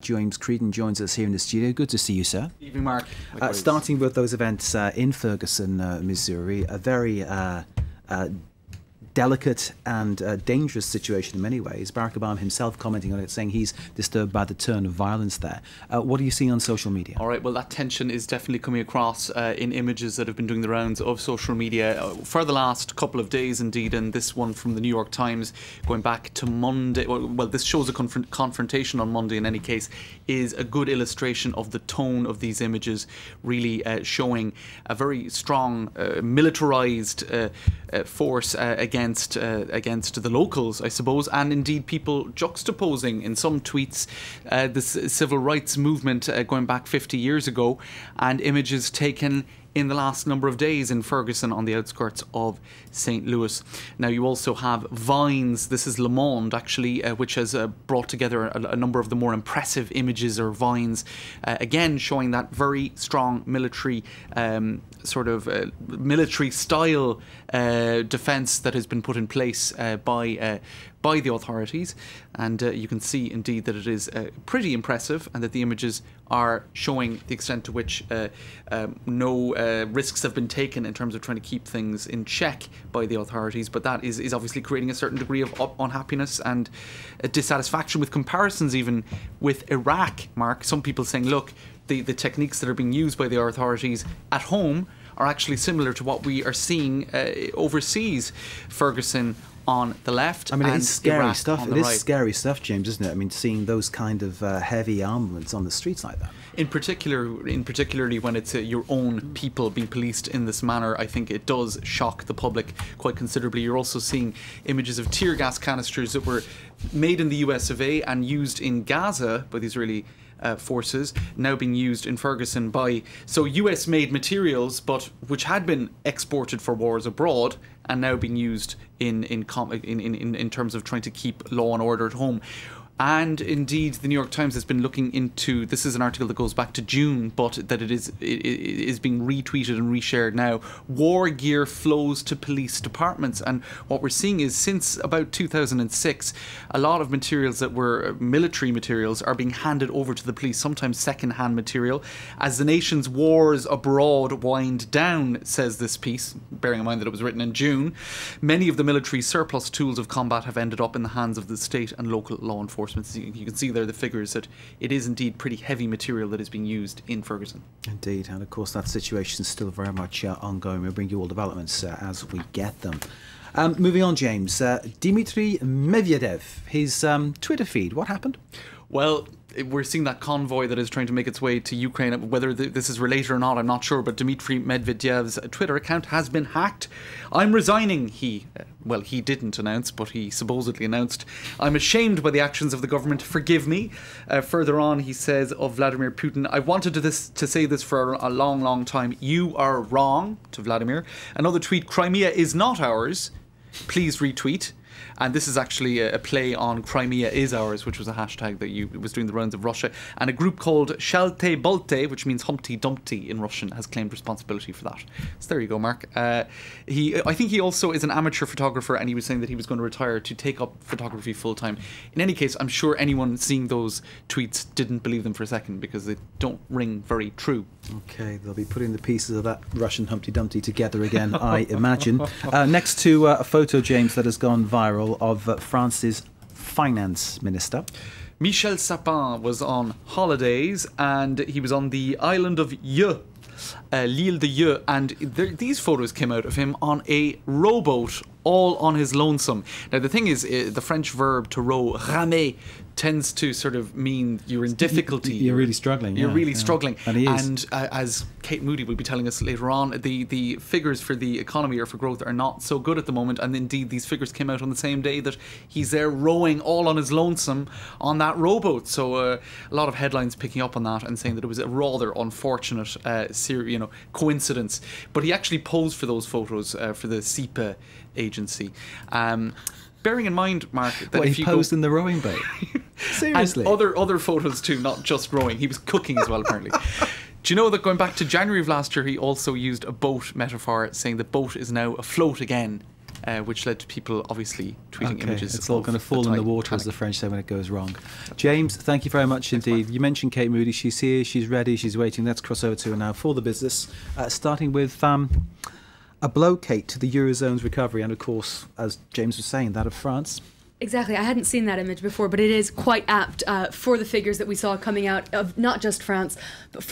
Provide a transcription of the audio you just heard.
James Creedon joins us here in the studio. Good to see you, sir. Evening, Mark. Starting with those events in Ferguson, Missouri, a very delicate and dangerous situation in many ways. Barack Obama himself commenting on it, saying he's disturbed by the turn of violence there. What are you seeing on social media? All right, well, that tension is definitely coming across in images that have been doing the rounds of social media for the last couple of days, indeed, and this one from the New York Times going back to Monday. Well, this shows a confrontation on Monday in any case, is a good illustration of the tone of these images, really showing a very strong militarized force against the locals, I suppose, and indeed people juxtaposing in some tweets the civil rights movement going back 50 years ago, and images taken in the last number of days in Ferguson on the outskirts of St. Louis. Now you also have Vines, this is Le Monde actually, which has brought together a number of the more impressive images or vines, again showing that very strong military military style defence that has been put in place by the authorities, and you can see indeed that it is pretty impressive, and that the images are showing the extent to which no risks have been taken in terms of trying to keep things in check by the authorities. But that is obviously creating a certain degree of unhappiness and dissatisfaction, with comparisons even with Iraq, Mark. Some people saying, look, the techniques that are being used by the authorities at home are actually similar to what we are seeing overseas. Ferguson on the left. I mean, and it's scary Iraq stuff. on the It is right. scary stuff, James, isn't it? I mean, seeing those kind of heavy armaments on the streets like that. In particularly when it's your own people being policed in this manner, I think it does shock the public quite considerably. You're also seeing images of tear gas canisters that were made in the US of A and used in Gaza by the Israeli forces, now being used in Ferguson by US made materials, but which had been exported for wars abroad and now being used in terms of trying to keep law and order at home. And indeed, the New York Times has been looking into, this is an article that goes back to June, but that it is being retweeted and reshared now. War gear flows to police departments. And what we're seeing is, since about 2006, a lot of materials that were military materials are being handed over to the police, sometimes second-hand material. As the nation's wars abroad wind down, says this piece, bearing in mind that it was written in June, many of the military surplus tools of combat have ended up in the hands of the state and local law enforcement. You can see there the figures that it is indeed pretty heavy material that is being used in Ferguson. Indeed, and of course that situation is still very much ongoing. We'll bring you all developments as we get them. Moving on, James. Dmitry Medvedev, his Twitter feed, what happened? Well, we're seeing that convoy that is trying to make its way to Ukraine. Whether this is related or not, I'm not sure, but Dmitry Medvedev's Twitter account has been hacked. I'm resigning, he didn't announce, but he supposedly announced. I'm ashamed by the actions of the government, forgive me. Further on, he says of Vladimir Putin, I wanted to say this for a long, long time. You are wrong, to Vladimir. Another tweet, Crimea is not ours. Please retweet. And this is actually a play on Crimea is ours, which was a hashtag that was doing the rounds of Russia. And a group called Shalte Bolte, which means Humpty Dumpty in Russian, has claimed responsibility for that. So there you go, Mark. I think he also is an amateur photographer, and he was saying that he was going to retire to take up photography full time. In any case, I'm sure anyone seeing those tweets didn't believe them for a second, because they don't ring very true. Okay, they'll be putting the pieces of that Russian Humpty Dumpty together again, I imagine. Next to a photo, James, that has gone viral of France's finance minister. Michel Sapin was on holidays, and he was on the island of Yeu, l'île de Yeu, and these photos came out of him on a rowboat, all on his lonesome. Now the thing is, the French verb to row, ramer, tends to sort of mean you're in difficulty. You're really struggling. You're really struggling. And he is. And as Kate Moody will be telling us later on, the figures for the economy or for growth are not so good at the moment. And indeed, these figures came out on the same day that he's there rowing all on his lonesome on that rowboat. So a lot of headlines picking up on that and saying that it was a rather unfortunate coincidence. But he actually posed for those photos for the SIPA agency. Bearing in mind, Mark, that if he you posed in the rowing boat. Seriously. And other photos too, not just rowing. He was cooking as well, apparently. Do you know that going back to January of last year, he also used a boat metaphor, saying the boat is now afloat again which led to people obviously tweeting images. It's all going to fall in the water, as the French say, when it goes wrong. James, thank you very much indeed. You mentioned Kate Moody. She's here, she's ready, she's waiting. Let's cross over to her now for the business, starting with a blow, Kate, to the Eurozone's recovery, and of course, as James was saying, that of France. Exactly. I hadn't seen that image before, but it is quite apt for the figures that we saw coming out of not just France, but for